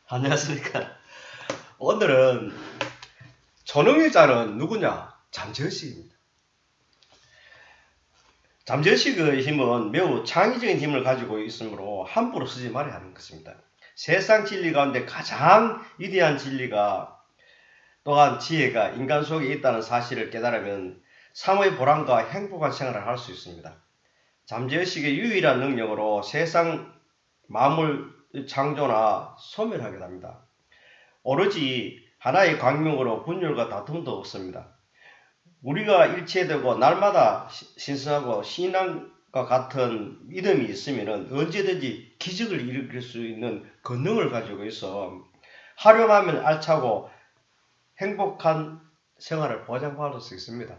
안녕하십니까. 오늘은 초능의 자는 누구냐? 잠재의식입니다. 잠재의식의 힘은 매우 창의적인 힘을 가지고 있으므로 함부로 쓰지 말아야 하는 것입니다. 세상 진리 가운데 가장 위대한 진리가 또한 지혜가 인간 속에 있다는 사실을 깨달으면 삶의 보람과 행복한 생활을 할 수 있습니다. 잠재의식의 유일한 능력으로 세상 만물 창조나 소멸하게 됩니다. 오로지 하나의 광명으로 분열과 다툼도 없습니다. 우리가 일체되고 날마다 신성하고 신앙과 같은 믿음이 있으면 언제든지 기적을 일으킬 수 있는 권능을 가지고 있어 활용하면 알차고 행복한 생활을 보장받을 수 있습니다.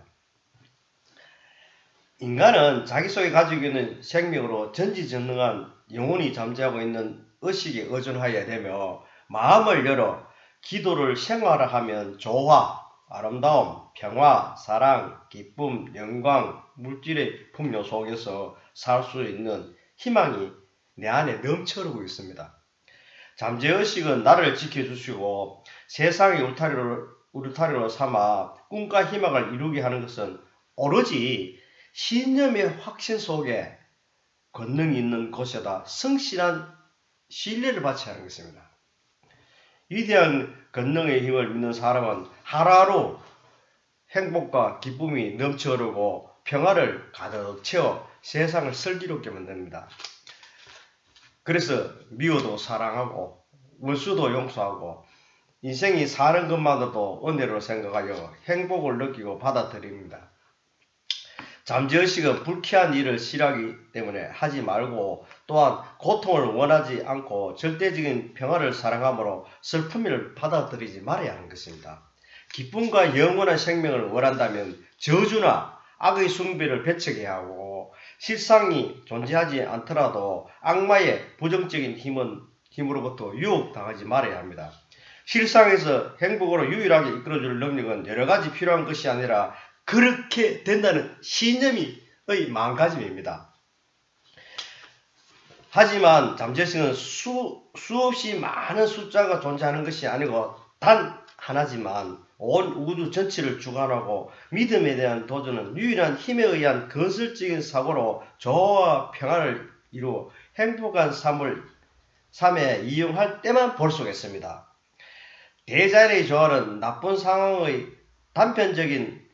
인간은 자기 속에 가지고 있는 생명으로 전지전능한 영혼이 잠재하고 있는 의식에 의존하여야 되며 마음을 열어 기도를 생활화하면 조화, 아름다움, 평화, 사랑, 기쁨, 영광, 물질의 풍요 속에서 살 수 있는 희망이 내 안에 넘쳐흐르고 있습니다. 잠재의식은 나를 지켜주시고 세상의 울타리로 삼아 꿈과 희망을 이루게 하는 것은 오로지 신념의 확신 속에 권능이 있는 곳에다 성실한 신뢰를 바쳐야 하는 것입니다. 위대한 권능의 힘을 믿는 사람은 하루하루 행복과 기쁨이 넘쳐흐르고 평화를 가득 채워 세상을 슬기롭게 만듭니다. 그래서 미워도 사랑하고 원수도 용서하고 인생이 사는 것만으로도 은혜로 생각하여 행복을 느끼고 받아들입니다. 잠재의식은 불쾌한 일을 싫어하기 때문에 하지 말고 또한 고통을 원하지 않고 절대적인 평화를 사랑함으로 슬픔을 받아들이지 말아야 하는 것입니다. 기쁨과 영원한 생명을 원한다면 저주나 악의 숭배를 배척해야 하고 실상이 존재하지 않더라도 악마의 부정적인 힘으로부터 유혹당하지 말아야 합니다. 실상에서 행복으로 유일하게 이끌어줄 능력은 여러 가지 필요한 것이 아니라 그렇게 된다는 신념의 마음가짐입니다. 하지만 잠재의식은 수없이 많은 숫자가 존재하는 것이 아니고 단 하나지만 온 우주 전체를 주관하고 믿음에 대한 도전은 유일한 힘에 의한 건설적인 사고로 조화와 평화를 이루어 행복한 삶에 이용할 때만 볼 수가 있습니다. 대자연의 조화는 나쁜 상황의 단편적인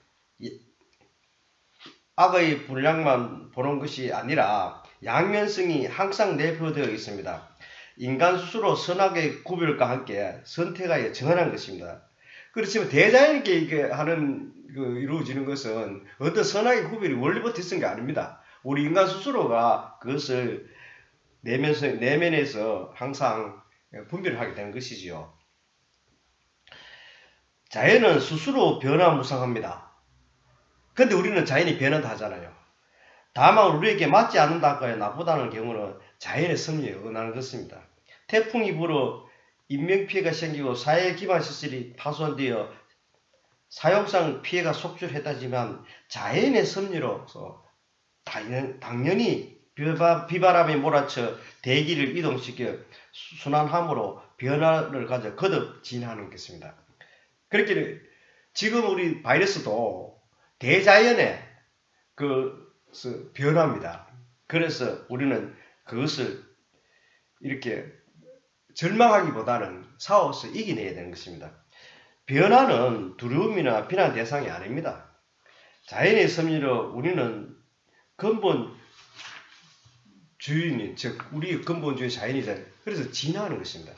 악의 분량만 보는 것이 아니라 양면성이 항상 내포되어 있습니다. 인간 스스로 선악의 구별과 함께 선택하여 정하는 것입니다. 그렇지만 대자연에게 이렇게 하는 이루어지는 것은 어떤 선악의 구별이 원래부터 있은 게 아닙니다. 우리 인간 스스로가 그것을 내면에서 항상 분별을 하게 되는 것이지요. 자연은 스스로 변화무쌍합니다. 근데 우리는 자연이 변한다 하잖아요. 다만 우리에게 맞지 않는다거나 나쁘다는 경우는 자연의 섭리에 어긋나는 것입니다. 태풍이 불어 인명피해가 생기고 사회 기반 시설이 파손되어 사용상 피해가 속출했다지만 자연의 섭리로서 당연히 비바람이 몰아쳐 대기를 이동시켜 순환함으로 변화를 가져 거듭 진화하는 것입니다. 그렇게 지금 우리 바이러스도 대자연의 변화입니다. 그래서 우리는 그것을 이렇게 절망하기보다는 싸워서 이겨내야 되는 것입니다. 변화는 두려움이나 비난 대상이 아닙니다. 자연의 섭리로 우리는 근본 주인인, 즉 우리의 근본주의 자연이잖아요. 그래서 진화하는 것입니다.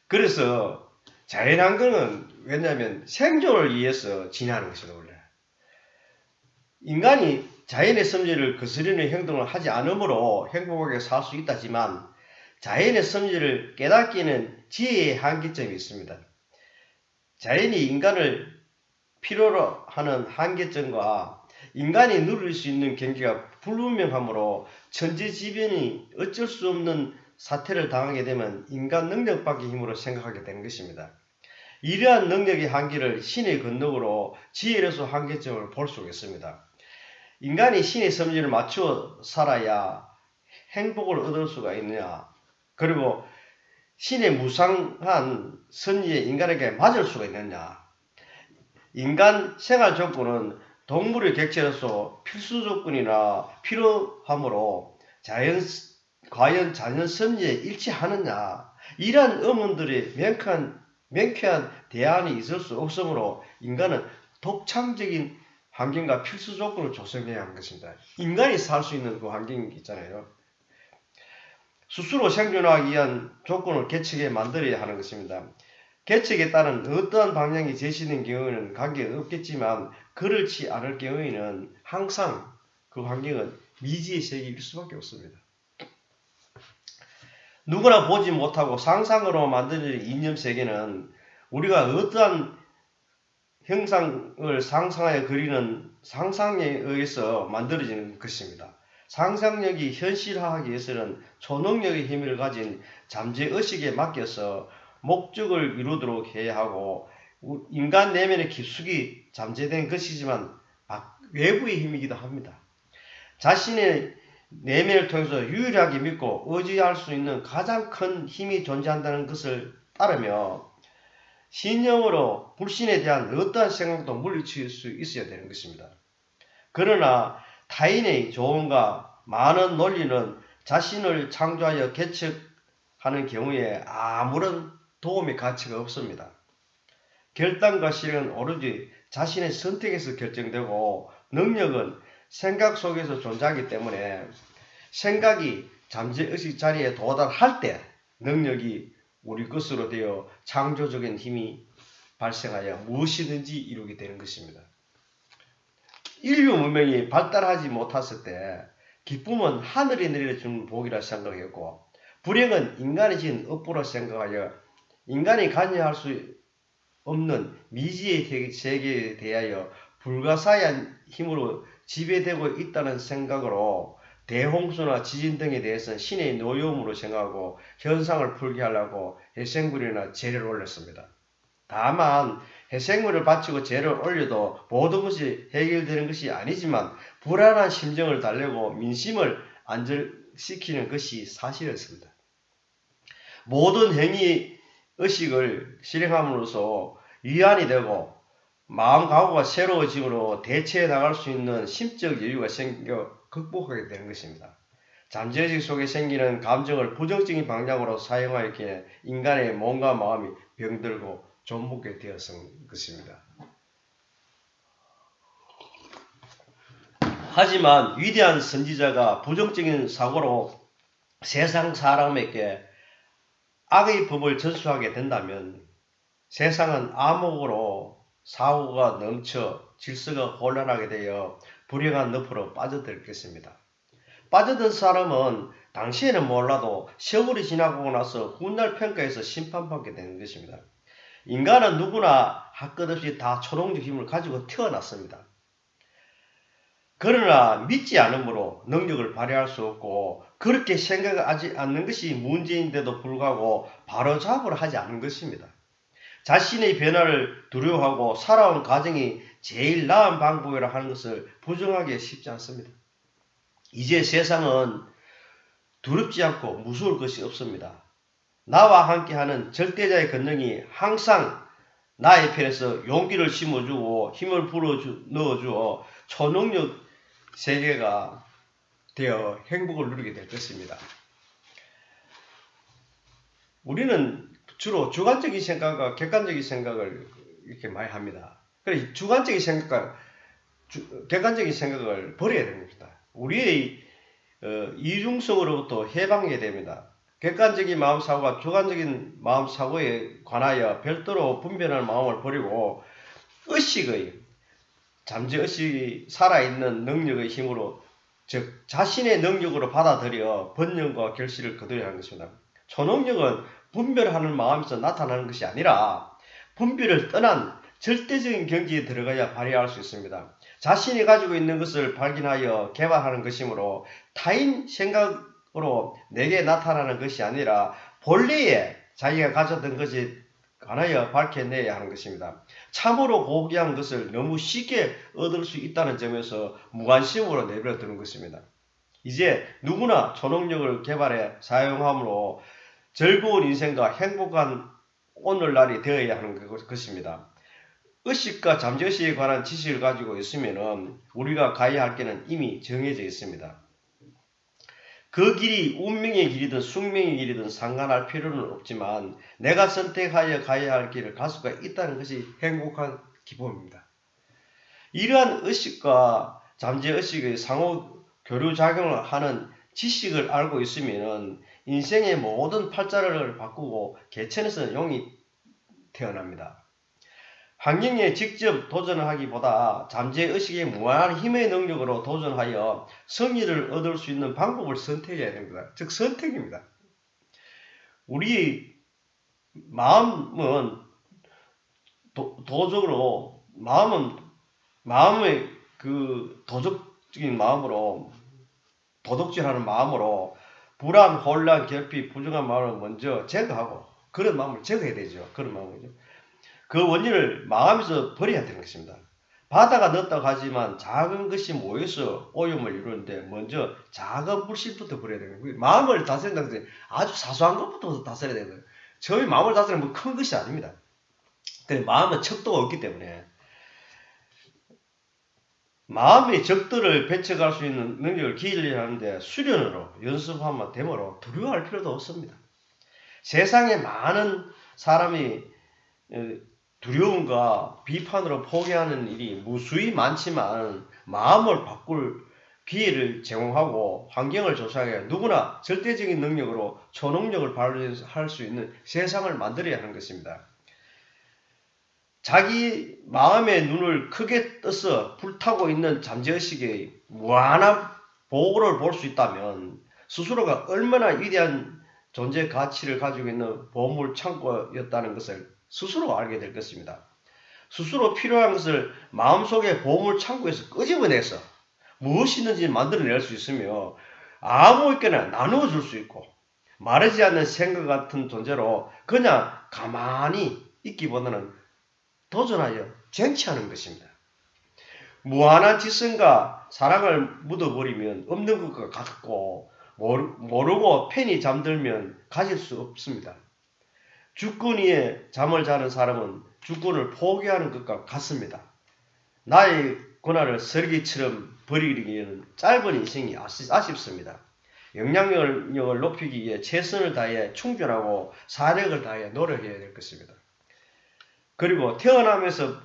그래서 자연한 거는 왜냐하면 생존을 위해서 진화하는 것입니다. 원래 인간이 자연의 섭리를 거스르는 행동을 하지 않으므로 행복하게 살 수 있다지만 자연의 섭리를 깨닫기는 지혜의 한계점이 있습니다. 자연이 인간을 필요로 하는 한계점과 인간이 누릴 수 있는 경계가 불분명하므로 천재지변이 어쩔 수 없는 사태를 당하게 되면 인간 능력밖의 힘으로 생각하게 되는 것입니다. 이러한 능력의 한계를 신의 권능으로 지혜로서 한계점을 볼 수가 있습니다. 인간이 신의 섭리를 맞추어 살아야 행복을 얻을 수가 있느냐. 그리고 신의 무상한 선의에 인간에게 맞을 수가 있느냐? 인간 생활 조건은 동물의 객체로서 필수 조건이나 필요하므로 과연 자연 선의에 일치하느냐? 이러한 의문들이 명쾌한 대안이 있을 수 없으므로 인간은 독창적인 환경과 필수 조건을 조성해야 하는 것입니다. 인간이 살 수 있는 그 환경이 있잖아요. 스스로 생존하기 위한 조건을 개척해 만들어야 하는 것입니다. 개척에 따른 어떠한 방향이 제시된 경우에는 관계없겠지만 그렇지 않을 경우에는 항상 그 환경은 미지의 세계일 수밖에 없습니다. 누구나 보지 못하고 상상으로 만들어진 이념 세계는 우리가 어떠한 형상을 상상하여 그리는 상상에 의해서 만들어지는 것입니다. 상상력이 현실화하기 위해서는 초능력의 힘을 가진 잠재의식에 맡겨서 목적을 이루도록 해야 하고 인간 내면의 깊숙이 잠재된 것이지만 외부의 힘이기도 합니다. 자신의 내면을 통해서 유일하게 믿고 의지할 수 있는 가장 큰 힘이 존재한다는 것을 따르며 신념으로 불신에 대한 어떠한 생각도 물리칠 수 있어야 되는 것입니다. 그러나 타인의 조언과 많은 논리는 자신을 창조하여 개척하는 경우에 아무런 도움의 가치가 없습니다. 결단과 실행은 오로지 자신의 선택에서 결정되고 능력은 생각 속에서 존재하기 때문에 생각이 잠재의식 자리에 도달할 때 능력이 우리 것으로 되어 창조적인 힘이 발생하여 무엇이든지 이루게 되는 것입니다. 인류 문명이 발달하지 못했을 때 기쁨은 하늘이 내려주는 복이라 생각했고 불행은 인간이 지은 업보라 생각하여 인간이 관여할 수 없는 미지의 세계에 대하여 불가사의한 힘으로 지배되고 있다는 생각으로 대홍수나 지진 등에 대해서는 신의 노여움으로 생각하고 현상을 풀게 하려고 해생물이나 재를 올렸습니다. 다만 해생물을 바치고 재를 올려도 모든 것이 해결되는 것이 아니지만 불안한 심정을 달래고 민심을 안정시키는 것이 사실이었습니다. 모든 행위 의식을 실행함으로써 위안이 되고 마음 각오가 새로워짐으로 대처해 나갈 수 있는 심적 여유가 생겨 극복하게 되는 것입니다. 잠재의식 속에 생기는 감정을 부정적인 방향으로 사용하였기에 인간의 몸과 마음이 병들고 존먹게 되었던 것입니다. 하지만 위대한 선지자가 부정적인 사고로 세상 사람에게 악의 법을 전수하게 된다면 세상은 암흑으로 사고가 넘쳐 질서가 혼란하게 되어 불행한 늪으로 빠져들 것입니다. 빠져든 사람은 당시에는 몰라도 세월이 지나고 나서 훗날 평가에서 심판받게 되는 것입니다. 인간은 누구나 할 것 없이 다 초능적 힘을 가지고 태어났습니다. 그러나 믿지 않으므로 능력을 발휘할 수 없고 그렇게 생각하지 않는 것이 문제인데도 불구하고 바로잡으려 하지 않은 것입니다. 자신의 변화를 두려워하고 살아온 가정이 제일 나은 방법이라 하는 것을 부정하기 쉽지 않습니다. 이제 세상은 두렵지 않고 무서울 것이 없습니다. 나와 함께하는 절대자의 권능이 항상 나의 편에서 용기를 심어주고 힘을 넣어주어 초능력 세계가 되어 행복을 누리게 될 것입니다. 우리는 주로 주관적인 생각과 객관적인 생각을 이렇게 많이 합니다. 그래서 주관적인 생각과 객관적인 생각을 버려야 됩니다. 우리의 이중성으로부터 해방해야 됩니다. 객관적인 마음사고와 주관적인 마음사고에 관하여 별도로 분별하는 마음을 버리고 의식의 잠재의식이 살아있는 능력의 힘으로 즉 자신의 능력으로 받아들여 번영과 결실을 거두려 하는 것입니다. 초능력은 분별하는 마음에서 나타나는 것이 아니라 분별을 떠난 절대적인 경지에 들어가야 발휘할 수 있습니다. 자신이 가지고 있는 것을 발견하여 개발하는 것이므로 타인 생각으로 내게 나타나는 것이 아니라 본래에 자기가 가졌던 것이 관하여 밝혀내야 하는 것입니다. 참으로 고귀한 것을 너무 쉽게 얻을 수 있다는 점에서 무관심으로 내버려두는 것입니다. 이제 누구나 초능력을 개발해 사용함으로 즐거운 인생과 행복한 오늘날이 되어야 하는 것입니다. 의식과 잠재의식에 관한 지식을 가지고 있으면 우리가 가야 할 길은 이미 정해져 있습니다. 그 길이 운명의 길이든 숙명의 길이든 상관할 필요는 없지만 내가 선택하여 가야 할 길을 갈 수가 있다는 것이 행복한 기쁨입니다. 이러한 의식과 잠재의식의 상호 교류작용을 하는 지식을 알고 있으면 인생의 모든 팔자를 바꾸고 개천에서 용이 태어납니다. 환경에 직접 도전하기보다 잠재의식의 무한한 힘의 능력으로 도전하여 승리를 얻을 수 있는 방법을 선택해야 됩니다. 즉 선택입니다. 우리 마음은 도적으로 마음의 그 도적적인 마음으로 도덕질하는 마음으로 불안, 혼란, 결핍, 부정한 마음을 먼저 제거하고 그런 마음을 제거해야 되죠. 그런 마음이죠. 그 원인을 마음에서 버려야 되는 것입니다. 바다가 넓다고 하지만 작은 것이 모여서 오염을 이루는데 먼저 작은 불씨부터 버려야 되는 거예요. 마음을 다스린다는 것은 아주 사소한 것부터 다스려야 되는 거예요. 처음에 마음을 다스리는 건 큰 것이 아닙니다. 마음은 척도가 없기 때문에 마음의 적들을 배척할 수 있는 능력을 기르려고 하는데 수련으로 연습하면 되므로 두려워할 필요도 없습니다. 세상에 많은 사람이 두려움과 비판으로 포기하는 일이 무수히 많지만 마음을 바꿀 기회를 제공하고 환경을 조성해 누구나 절대적인 능력으로 초능력을 발휘할 수 있는 세상을 만들어야 하는 것입니다. 자기 마음의 눈을 크게 떠서 불타고 있는 잠재의식의 무한한 보고를 볼 수 있다면 스스로가 얼마나 위대한 존재 가치를 가지고 있는 보물 창고였다는 것을 스스로 알게 될 것입니다. 스스로 필요한 것을 마음속의 보물 창고에서 끄집어내서 무엇이든지 만들어낼 수 있으며 아무에게나 나누어 줄 수 있고 마르지 않는 생각 같은 존재로 그냥 가만히 있기보다는 도전하여 쟁취하는 것입니다. 무한한 지성과 사랑을 묻어버리면 없는 것과 같고 모르고 편히 잠들면 가질 수 없습니다. 주권 위에 잠을 자는 사람은 주권을 포기하는 것과 같습니다. 나의 권한을 쓰레기처럼 버리기에는 짧은 인생이 아쉽습니다. 영향력을 높이기 위해 최선을 다해 충전하고 사력을 다해 노력해야 될 것입니다. 그리고 태어나면서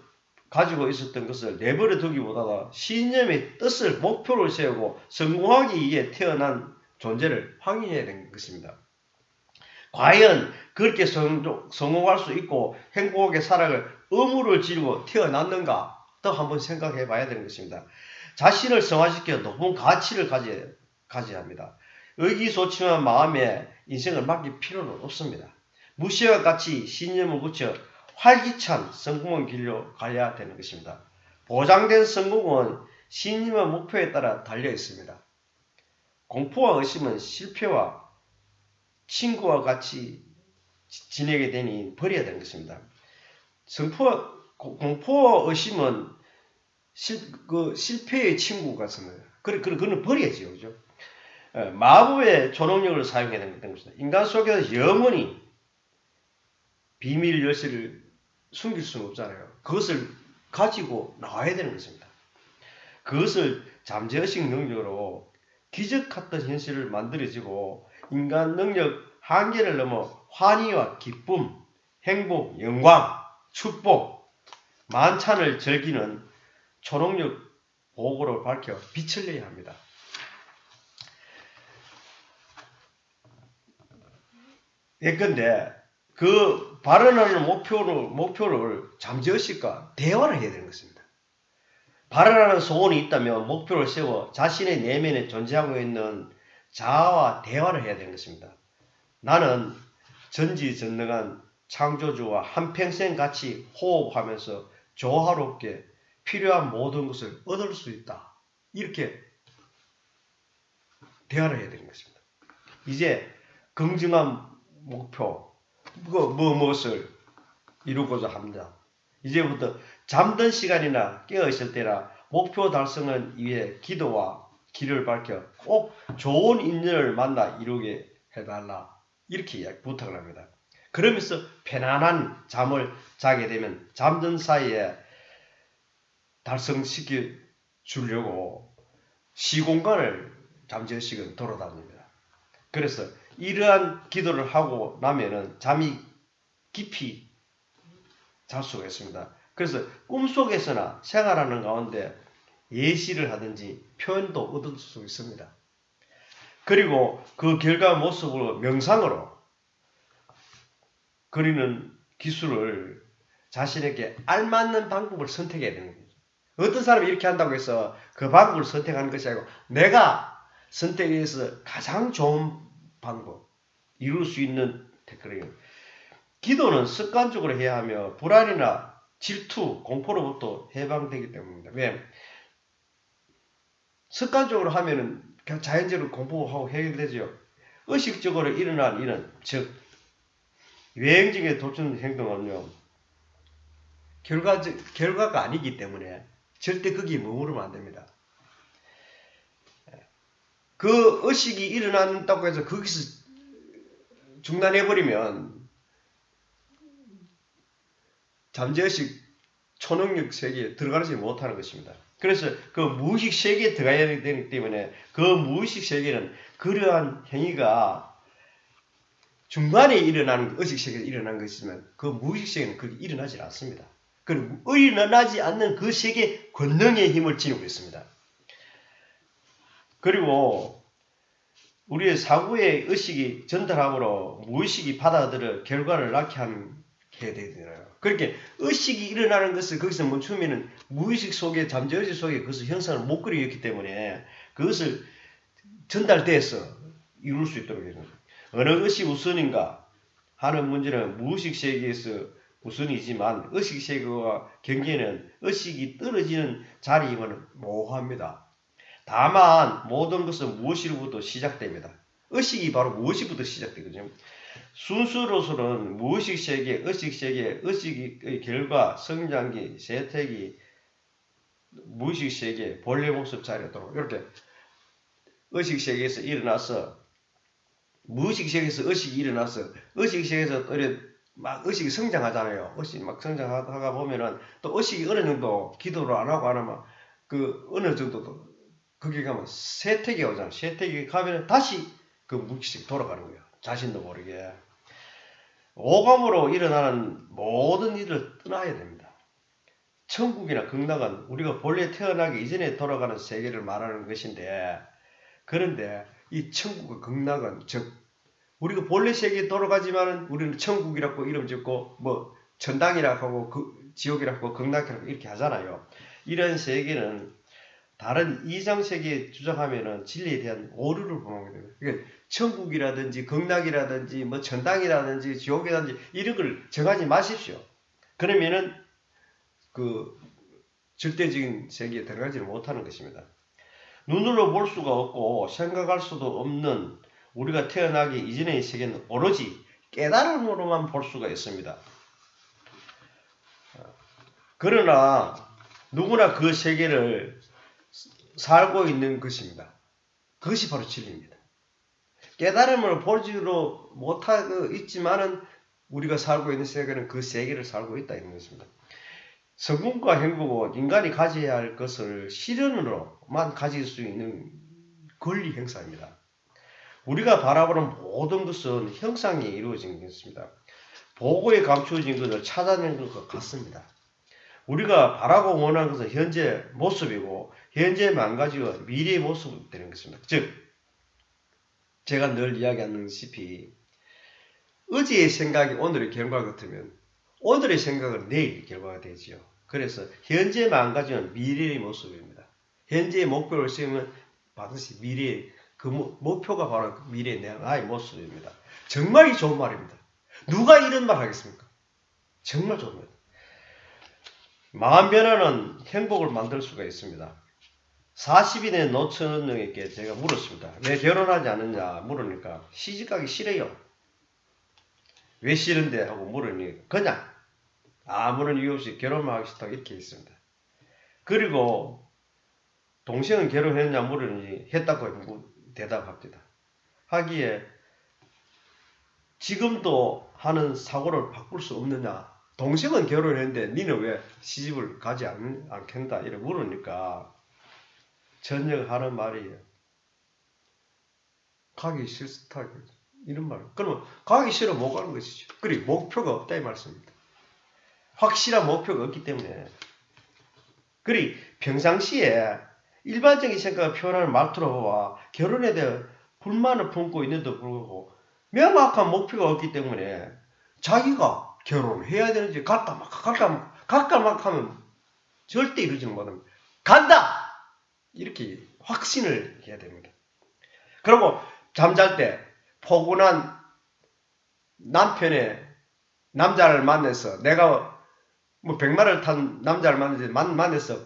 가지고 있었던 것을 내버려 두기보다 신념의 뜻을 목표를 세우고 성공하기 위해 태어난 존재를 확인해야 되는 것입니다. 과연 그렇게 성공할 수 있고 행복하게 살아갈 의무를 지르고 태어났는가 또 한번 생각해 봐야 되는 것입니다. 자신을 성화시켜 높은 가치를 가져야 합니다. 의기소침한 마음에 인생을 맡길 필요는 없습니다. 무시와 같이 신념을 붙여 활기찬 성공의 길로 가야 되는 것입니다. 보장된 성공은 신념의 목표에 따라 달려 있습니다. 공포와 의심은 실패와 친구와 같이 지내게 되니 버려야 되는 것입니다. 공포와 의심은 실패의 친구 같습니다. 그거는 버려야지요. 그죠? 마법의 초능력을 사용해야 되는 것입니다. 인간 속에서 영원히 비밀 열쇠를 숨길 수는 없잖아요. 그것을 가지고 나와야 되는 것입니다. 그것을 잠재의식 능력으로 기적 같은 현실을 만들어지고 인간 능력 한계를 넘어 환희와 기쁨, 행복, 영광, 축복, 만찬을 즐기는 초능력 보고를 밝혀 빛을 내야 합니다. 예컨대 그 발언하는 목표를 잠재의식과 대화를 해야 되는 것입니다. 발언하는 소원이 있다면 목표를 세워 자신의 내면에 존재하고 있는 자아와 대화를 해야 되는 것입니다. 나는 전지전능한 창조주와 한평생 같이 호흡하면서 조화롭게 필요한 모든 것을 얻을 수 있다. 이렇게 대화를 해야 되는 것입니다. 이제 긍정한 목표, 무엇을 이루고자 합니다. 이제부터 잠든 시간이나 깨어있을 때나 목표 달성을 위해 기도와 길을 밝혀 꼭 좋은 인연을 만나 이루게 해달라. 이렇게 부탁을 합니다. 그러면서 편안한 잠을 자게 되면 잠든 사이에 달성시켜 주려고 시공간을 잠재의식은 돌아다닙니다. 그래서 이러한 기도를 하고 나면은 잠이 깊이 잘 수가 있습니다. 그래서 꿈속에서나 생활하는 가운데 예시를 하든지 표현도 얻을 수 있습니다. 그리고 그 결과 모습으로 명상으로 그리는 기술을 자신에게 알맞는 방법을 선택해야 되는 거죠. 어떤 사람이 이렇게 한다고 해서 그 방법을 선택하는 것이 아니고 내가 선택해서 가장 좋은 방법, 이룰 수 있는 테크닉. 기도는 습관적으로 해야 하며 불안이나 질투, 공포로부터 해방되기 때문입니다. 왜? 습관적으로 하면은 자연적으로 공부하고 해결되죠. 의식적으로 일어난 일은, 즉 외행적인 도전 행동은요, 결과가 아니기 때문에 절대 거기에 머무르면 안 됩니다. 그 의식이 일어난다고 해서 거기서 중단해버리면 잠재의식 초능력 세계에 들어가지 못하는 것입니다. 그래서 그 무의식 세계에 들어가야 되기 때문에 그 무의식 세계는 그러한 행위가 중간에 일어나는 의식 세계에 일어나는 것이지만 그 무의식 세계는 그게 일어나지 않습니다. 그리고 일어나지 않는 그 세계 권능의 힘을 지니고 있습니다. 그리고 우리의 사고의 의식이 전달함으로 무의식이 받아들여 결과를 낳게 해야 되잖아요. 그렇게 의식이 일어나는 것을 거기서 멈추면은 무의식 속에 잠재의식 속에 그것을 형상을 못 그리기 때문에 그것을 전달돼서 이룰 수 있도록 해야 됩니다. 어느 것이 우선인가 하는 문제는 무의식 세계에서 우선이지만 의식 세계와 경계는 의식이 떨어지는 자리임은 모호합니다. 다만 모든 것은 무엇으로부터 시작됩니다. 의식이 바로 무엇부터 시작되거든요. 순수로서는 무의식 세계, 의식 세계, 의식의 결과, 성장기, 세태기, 무의식 세계, 본래 모습 자리도록 이렇게 의식 세계에서 일어나서 무의식 세계에서 의식이 일어나서 의식 세계에서 막 의식이 성장하잖아요. 의식이 막 성장하다가 보면은 또 의식이 어느 정도 기도를 안 하고 안 하면 그 어느 정도 거기 가면 세택이 오잖아요. 세택이 가면 다시 그 무의식 돌아가는 거예요. 자신도 모르게. 오감으로 일어나는 모든 일을 떠나야 됩니다. 천국이나 극락은 우리가 본래 태어나기 이전에 돌아가는 세계를 말하는 것인데 그런데 이 천국과 극락은 즉 우리가 본래 세계에 돌아가지만은 우리는 천국이라고 이름 짓고 뭐 천당이라고 하고 지옥이라고 하고 극락이라고 이렇게 하잖아요. 이런 세계는 다른 이상 세계에 주장하면은 진리에 대한 오류를 범하게 됩니다. 그러니까 천국이라든지 극락이라든지 뭐 천당이라든지 지옥이라든지 이런 걸 정하지 마십시오. 그러면은 그 절대적인 세계에 들어가지 못하는 것입니다. 눈으로 볼 수가 없고 생각할 수도 없는 우리가 태어나기 이전의 세계는 오로지 깨달음으로만 볼 수가 있습니다. 그러나 누구나 그 세계를 살고 있는 것입니다. 그것이 바로 진리입니다. 깨달음을 보지로 못하고 있지만은 우리가 살고 있는 세계는 그 세계를 살고 있다 이런 것입니다. 성공과 행복은 인간이 가져야 할 것을 실현으로만 가질 수 있는 권리 행사입니다. 우리가 바라보는 모든 것은 형상에 이루어진 것입니다. 보고에 감추어진 것을 찾아낸 것과 같습니다. 우리가 바라고 원하는 것은 현재 모습이고 현재 망가지고 미래의 모습이 되는 것입니다. 즉 제가 늘 이야기하는다시피 어제의 생각이 오늘의 결과 같으면 오늘의 생각은 내일 결과가 되지요. 그래서 현재 망가지면 미래의 모습입니다. 현재의 목표를 세우면 반드시 미래의 그 목표가 바로 미래의 나의 모습입니다. 정말 좋은 말입니다. 누가 이런 말 하겠습니까? 정말 좋은 말. 마음 변화는 행복을 만들 수가 있습니다. 40이 된 노처녀에게 제가 물었습니다. 왜 결혼하지 않느냐 물으니까 시집가기 싫어요. 왜 싫은데 하고 물으니 그냥 아무런 이유 없이 결혼만 하기 싫다고 이렇게 했습니다. 그리고 동생은 결혼했냐 물으니 했다고 대답합니다. 하기에 지금도 하는 사고를 바꿀 수 없느냐? 동생은 결혼했는데 니는 왜 시집을 가지 않겠다? 이렇게 물으니까 전혀가 하는 말이에요. 가기 싫다. 이런 말. 그러면 가기 싫어 못 가는 것이죠. 그리고 목표가 없다 이 말씀입니다. 확실한 목표가 없기 때문에. 그리고 평상시에 일반적인 생각을 표현하는 말투로 봐 결혼에 대해 불만을 품고 있는데도 불구하고 명확한 목표가 없기 때문에 자기가 결혼해야 되는지 갈까 막 하면 절대 이루지는 못합니다. 간다! 이렇게 확신을 해야 됩니다. 그리고 잠잘 때 포근한 남편의 남자를 만나서 내가 뭐 100마를 탄 남자를 만나서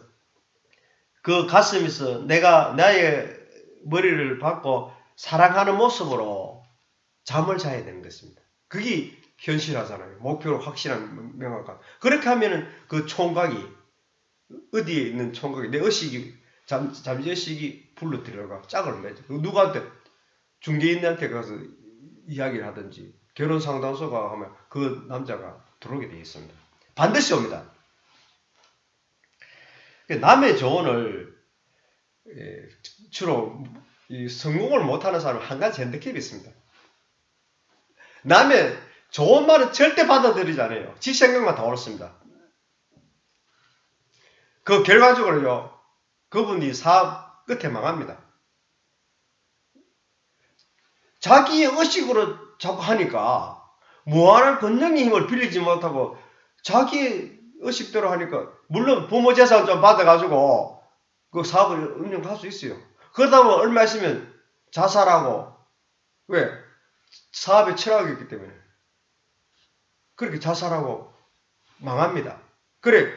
그 가슴에서 내가 나의 머리를 받고 사랑하는 모습으로 잠을 자야 되는 것입니다. 그게 현실하잖아요. 목표를 확실한 명확한. 그렇게 하면은 그 총각이 어디에 있는 총각이 내 의식이 잠재의식이 불러 들어가 짝을 맺어. 누구한테 중개인한테 가서 이야기를 하든지 결혼 상담소가 하면 그 남자가 들어오게 되어 있습니다. 반드시 옵니다. 남의 조언을 주로 성공을 못하는 사람은 한 가지 핸디캡이 있습니다. 남의 좋은 말은 절대 받아들이지 않아요. 지 생각만 다 옳습니다. 그 결과적으로요. 그분이 사업 끝에 망합니다. 자기의 의식으로 자꾸 하니까 무한한 권능의 힘을 빌리지 못하고 자기의 의식대로 하니까 물론 부모 재산 좀 받아가지고 그 사업을 운영할 수 있어요. 그러다 보면 얼마 있으면 자살하고 왜? 사업에 철학이 있기 때문에 그렇게 자살하고 망합니다. 그래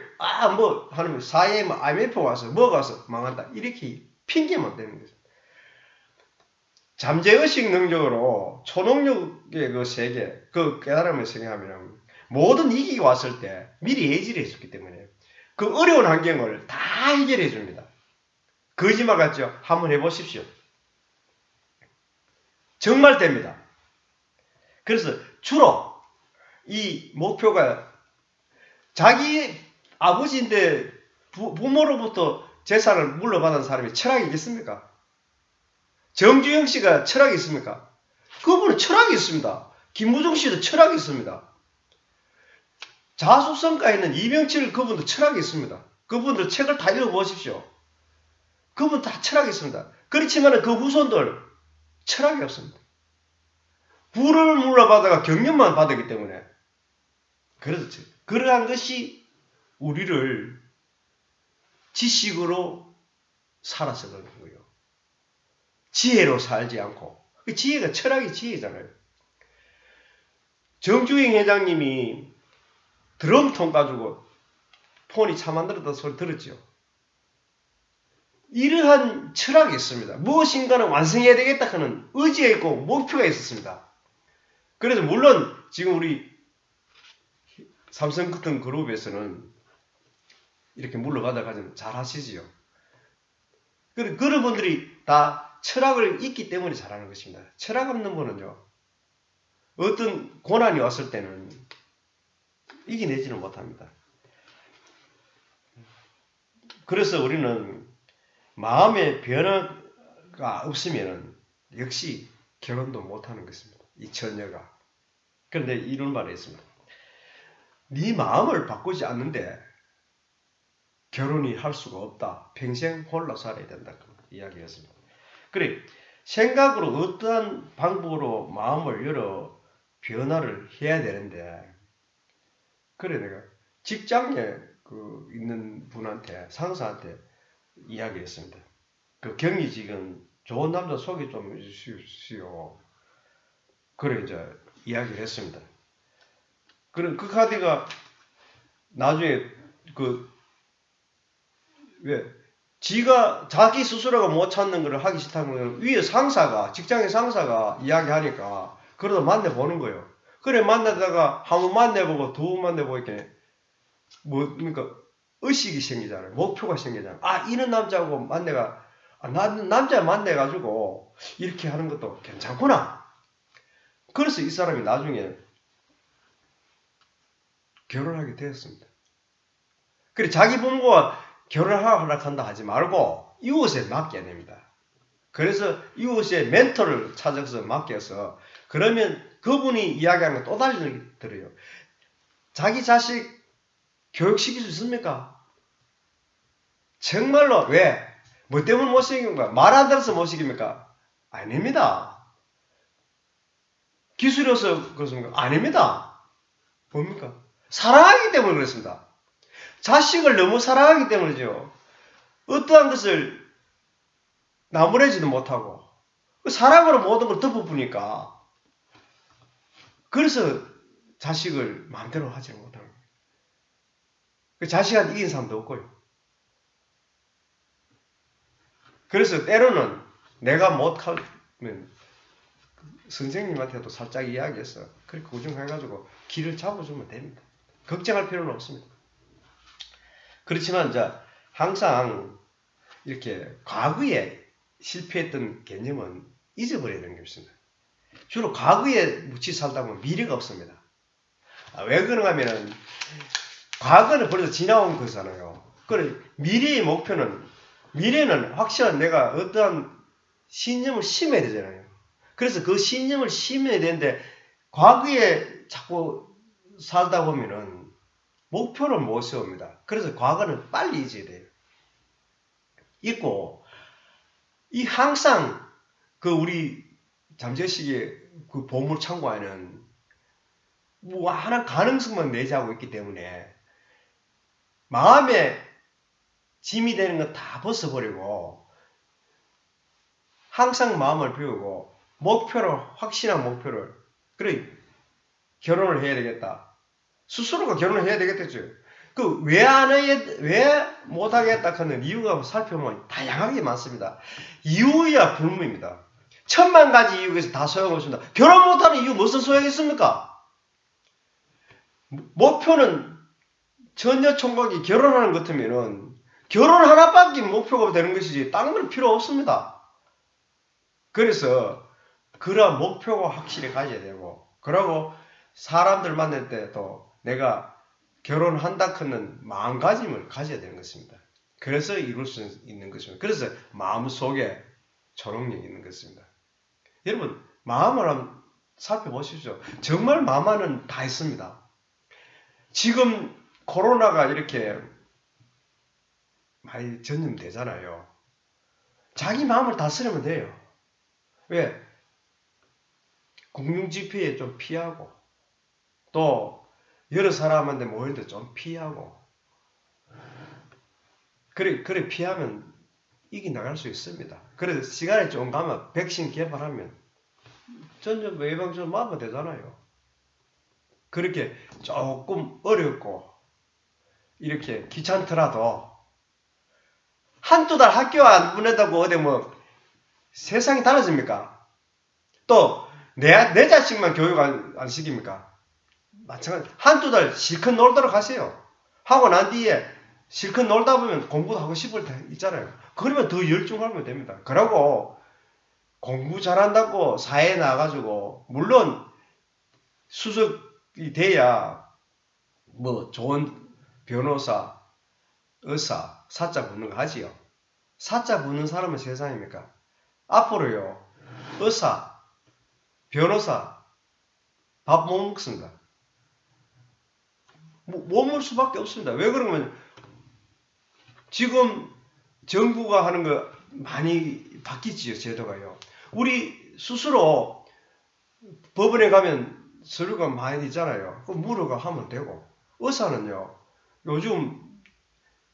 뭐 하면 사회에 IMF 와서 뭐가 와서 망한다 이렇게 핑계만 대는 거죠. 잠재의식 능력으로 초능력의 그 세계, 그 깨달음을 생각하면 모든 위기가 왔을 때 미리 예지를 해줬기 때문에 그 어려운 환경을 다 해결해 줍니다. 거짓말 같죠? 한번 해보십시오. 정말 됩니다. 그래서 주로 이 목표가 자기 아버지인데 부모로부터 재산을 물려받은 사람이 철학이 있겠습니까? 정주영 씨가 철학이 있습니까? 그분은 철학이 있습니다. 김무중 씨도 철학이 있습니다. 자수성가에 있는 이병철 그분도 철학이 있습니다. 그분들 책을 다 읽어보십시오. 그분 다 철학이 있습니다. 그렇지만 그 후손들 철학이 없습니다. 부를 물려받아가 경륜만 받았기 때문에 그래서 그러한 것이 우리를 지식으로 살아서 그런 거예요. 지혜로 살지 않고. 지혜가 철학이 지혜잖아요. 정주행 회장님이 드럼통 가지고 폰이 차 만들었다 소리 들었죠. 이러한 철학이 있습니다. 무엇인가는 완성해야 되겠다 하는 의지가 있고 목표가 있었습니다. 그래서 물론 지금 우리 삼성 같은 그룹에서는 이렇게 물러받아 가지고 잘 하시지요. 그런 분들이 다 철학을 있기 때문에 잘하는 것입니다. 철학 없는 분은요. 어떤 고난이 왔을 때는 이겨내지는 못합니다. 그래서 우리는 마음의 변화가 없으면 역시 결혼도 못하는 것입니다. 이 처녀가. 그런데 이런 말이 있습니다. 네 마음을 바꾸지 않는데 결혼이 할 수가 없다. 평생 홀로 살아야 된다. 이야기했습니다. 그래 생각으로 어떠한 방법으로 마음을 열어 변화를 해야 되는데 그래 내가 직장에 있는 분한테 상사한테 이야기했습니다. 그 경리직은 좋은 남자 소개 좀 해주시오. 그래 이제 이야기를 했습니다. 그럼 그 카드가 나중에 왜 지가 자기 스스로가 못 찾는 것을 하기 싫다는 걸 위에 상사가 직장의 상사가 이야기하니까 그러다 만나보는 거예요. 그래 만나다가 한 번 만나보고 두 번 만나보고 이렇게 그러니까 의식이 생기잖아요. 목표가 생기잖아요. 이런 남자하고 남자 만나가지고 이렇게 하는 것도 괜찮구나. 그래서 이 사람이 나중에 결혼하게 되었습니다. 그래 자기 부모가 결혼하라 한다 하지 말고 이웃에 맡겨야 됩니다. 그래서 이웃의 멘토를 찾아서 맡겨서 그러면 그분이 이야기하는 거 또 달리 들어요. 자기 자식 교육시킬 수 있습니까? 정말로 왜? 뭐 때문에 못 시킵니까? 말 안 들어서 못 시킵니까? 아닙니다. 기술이어서 그렇습니까? 아닙니다. 뭡니까? 사랑하기 때문에 그렇습니다. 자식을 너무 사랑하기 때문이죠. 어떠한 것을 나무래지도 못하고 사랑으로 모든 걸 덮어부니까 그래서 자식을 마음대로 하지 못하는 거예요. 자식한테 이긴 사람도 없고요. 그래서 때로는 내가 못하면 선생님한테도 살짝 이야기해서 그렇게 고정해가지고 길을 잡아주면 됩니다. 걱정할 필요는 없습니다. 그렇지만 이제 항상 이렇게 과거에 실패했던 개념은 잊어버려야 되는 게 있습니다. 주로 과거에 묻히 살다 보면 미래가 없습니다. 왜 그런가 하면은 과거는 벌써 지나온 거잖아요. 그래 미래의 목표는 미래는 확실한 내가 어떠한 신념을 심어야 되잖아요. 그래서 그 신념을 심어야 되는데 과거에 자꾸 살다 보면은 목표를 못 세웁니다. 그래서 과거는 빨리 잊어야 돼요. 있고 이 항상 그 우리 잠재의식의 그 보물 창고에는 뭐 하나 가능성만 내재하고 있기 때문에 마음에 짐이 되는 건 다 벗어버리고 항상 마음을 비우고 목표를 확실한 목표를 그래 결혼을 해야 되겠다. 스스로가 결혼을 해야 되겠겠죠. 그 왜 못하겠다 하는 이유가 살펴보면 다양하게 많습니다. 이유야 불문입니다. 10,000가지 이유에서 다 소용없습니다. 결혼 못하는 이유 무슨 소용이 있습니까? 목표는 전혀 총각이 결혼하는 것 같으면은 결혼 하나밖에 목표가 되는 것이지 다른 건 필요 없습니다. 그래서 그런 목표가 확실히 가져야 되고 그러고 사람들 만날 때도 내가 결혼한다 하는 마음가짐을 가져야 되는 것입니다. 그래서 이룰 수 있는 것입니다. 그래서 마음속에 초능력이 있는 것입니다. 여러분 마음을 한번 살펴보십시오. 정말 마음 안은 다 있습니다. 지금 코로나가 이렇게 많이 전염되잖아요. 자기 마음을 다스리면 돼요. 왜? 공중집회에 좀 피하고 또 여러 사람한테 모이는데 좀 피하고 그래 피하면 이겨나갈 수 있습니다. 그래서 시간이 좀 가면 백신 개발하면 전염 예방접종 맞으면 되잖아요. 그렇게 조금 어렵고 이렇게 귀찮더라도 한두 달 학교 안 보낸다고 어디 뭐 세상이 달라집니까? 또 내 자식만 교육 안 시킵니까? 마찬가지 한두 달 실컷 놀도록 하세요. 하고 난 뒤에 실컷 놀다 보면 공부도 하고 싶을 때 있잖아요. 그러면 더 열중하면 됩니다. 그러고 공부 잘한다고 사회에 나가가지고 물론 수석이 돼야 뭐 좋은 변호사, 의사, 사자 붙는 거 하지요. 사자 붙는 사람은 세상입니까? 앞으로요 의사, 변호사 밥 못 먹습니다. 못 먹을 수밖에 없습니다. 왜 그러면 지금 정부가 하는 거 많이 바뀌지요, 제도가요. 우리 스스로 법원에 가면 서류가 많이 있잖아요. 그 물어가 하면 되고. 의사는요, 요즘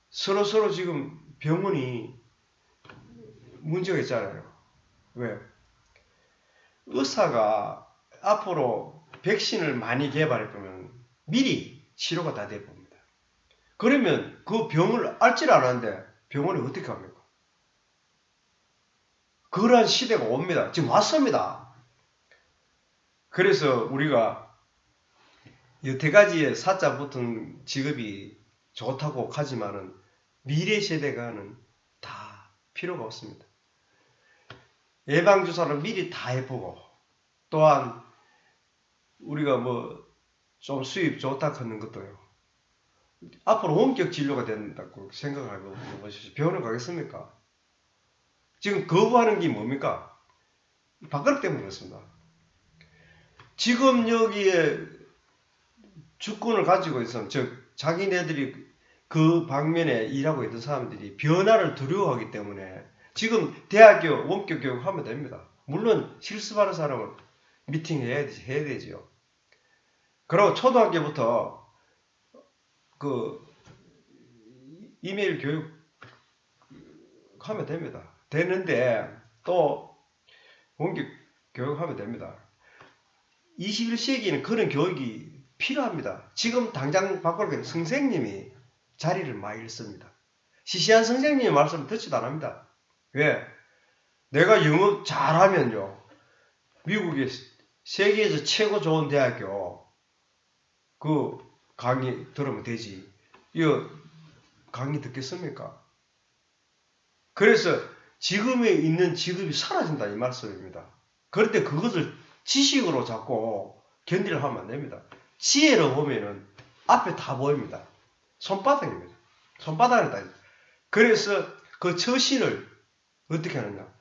서로 지금 병원이 문제가 있잖아요. 왜? 의사가 앞으로 백신을 많이 개발해 보면 미리 치료가 다 돼 봅니다. 그러면 그 병을 앓질 않았는데 병원에 어떻게 합니까? 그러한 시대가 옵니다. 지금 왔습니다. 그래서 우리가 여태까지의 사자 붙은 직업이 좋다고 하지만은 미래 세대가는 다 필요가 없습니다. 예방주사를 미리 다 해보고 또한 우리가 뭐 좀 수입 좋다 하는 것도요. 앞으로 원격 진료가 된다고 생각하고 보십시오. 병원을 가겠습니까? 지금 거부하는 게 뭡니까? 밥그릇 때문에 그렇습니다. 지금 여기에 주권을 가지고 있으면, 즉 자기네들이 그 방면에 일하고 있던 사람들이 변화를 두려워하기 때문에 지금 대학교 원격 교육하면 됩니다. 물론 실습하는 사람은 미팅해야 되지요. 그리고 초등학교부터 그 이메일 교육 하면 됩니다. 되는데 또 원격 교육하면 됩니다. 21세기에는 그런 교육이 필요합니다. 지금 당장 바꾸는 선생님이 자리를 많이 잃습니다. 시시한 선생님의 말씀을 듣지도 않습니다. 왜? 내가 영어 잘하면요, 미국의 세계에서 최고 좋은 대학교 그 강의 들으면 되지. 이거 강의 듣겠습니까? 그래서 지금에 있는 직업이 사라진다 이 말씀입니다. 그런데 그것을 지식으로 자꾸 견디를 하면 안 됩니다. 지혜로 보면은 앞에 다 보입니다. 손바닥입니다. 손바닥을 다. 그래서 그 처신을 어떻게 하느냐?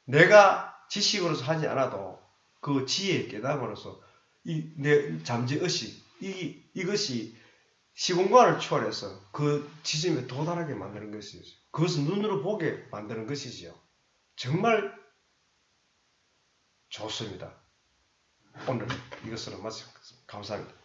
내가 지식으로서 하지 않아도 그 지혜 깨달음으로써 내 잠재의식 이것이 시공간을 초월해서 그 지점에 도달하게 만드는 것이죠. 그것을 눈으로 보게 만드는 것이지요. 정말 좋습니다. 오늘 이것으로 마치겠습니다. 감사합니다.